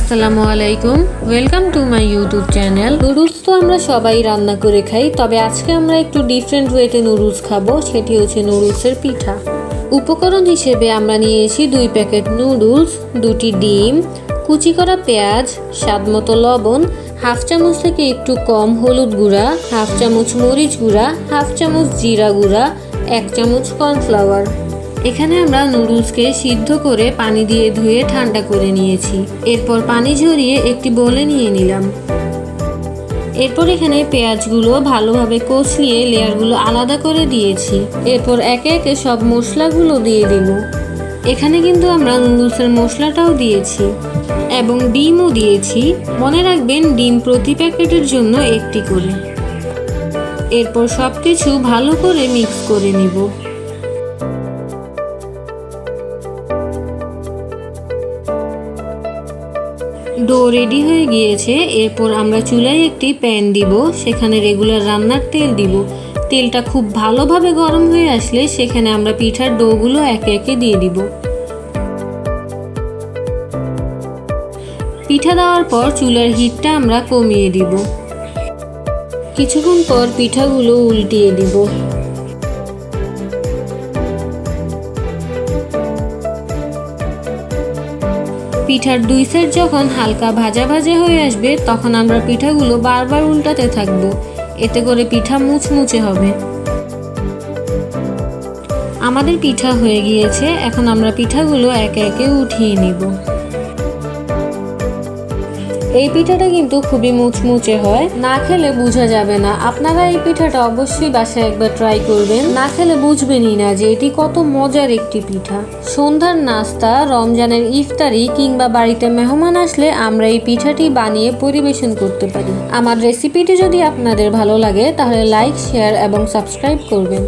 আসসালামু আলাইকুম, welcome to my YouTube channel. Noodles তো আমরা সবাই রান্না করে খাই, তবে আজকে আমরা একটু ডিফারেন্ট ওয়েতে নুডলস খাবো, সেটি হচ্ছে নুডলসের পিঠা। উপকরণ হিসেবে আমরা নিয়েছি 2 প্যাকেট নুডলস, 2টি ডিম, কুচি করা পেঁয়াজ, স্বাদমতো লবণ, হাফ চামচ থেকে একটু কম হলুদ গুঁড়া, হাফ চামচ মরিচ গুঁড়া, হাফ চামচ জিরা গুঁড়া, 1 চামচ কর্নফ্লাওয়ার। এখানে আমরা নুডলসকে সিদ্ধ করে পানি দিয়ে ধুয়ে ঠান্ডা করে নিয়েছি। এরপর পানি ঝরিয়ে একটি বোলে নিয়ে নিলাম। এরপর এখানে পেঁয়াজগুলো ভালোভাবে কষিয়ে লেয়ারগুলো আলাদা করে দিয়েছি। এরপর একে একে সব মশলাগুলো দিয়ে দিব। এখানে কিন্তু আমরা নুডলসের মশলাটাও দিয়েছি এবং ডিমও দিয়েছি। মনে রাখবেন, ডিম প্রতি প্যাকেটের জন্য 1টি করে। এরপর সব কিছু ভালো করে মিক্স করে নিব। ডো রেডি হয়ে গিয়েছে। এরপর আমরা চুলায় একটি প্যান দিব, সেখানে রেগুলার রান্নার তেল দিব। তেলটা খুব ভালোভাবে গরম হয়ে আসলে সেখানে আমরা পিঠার ডোগুলো একে একে দিয়ে দিব। পিঠা দেওয়ার পর চুলার হিটটা আমরা কমিয়ে দিব। কিছুক্ষণ পর পিঠাগুলো উল্টিয়ে দিব। পিঠার 2 সাইড যখন হালকা ভাজা ভাজা হয়ে আসবে, তখন আমরা পিঠাগুলো বারবার উল্টাতে থাকব, এতে করে পিঠা মুচমুচে হবে। আমাদের পিঠা হয়ে গিয়েছে, এখন আমরা পিঠাগুলো একে একে উঠিয়ে নিব। এই পিঠাটা কিন্তু খুবই মুচমুচে হয়, না খেলে বোঝা যাবে না। আপনারা এই পিঠাটা অবশ্যই বাসায় একবার ট্রাই করবেন, না খেলে বুঝবেনই না যে এটি কত মজার একটি পিঠা। সন্ধ্যার নাস্তা, রমজানের ইফতারি কিংবা বাড়িতে মেহমান আসলে আমরা এই পিঠাটি বানিয়ে পরিবেশন করতে পারি। আমার রেসিপিটি যদি আপনাদের ভালো লাগে তাহলে লাইক, শেয়ার এবং সাবস্ক্রাইব করবেন।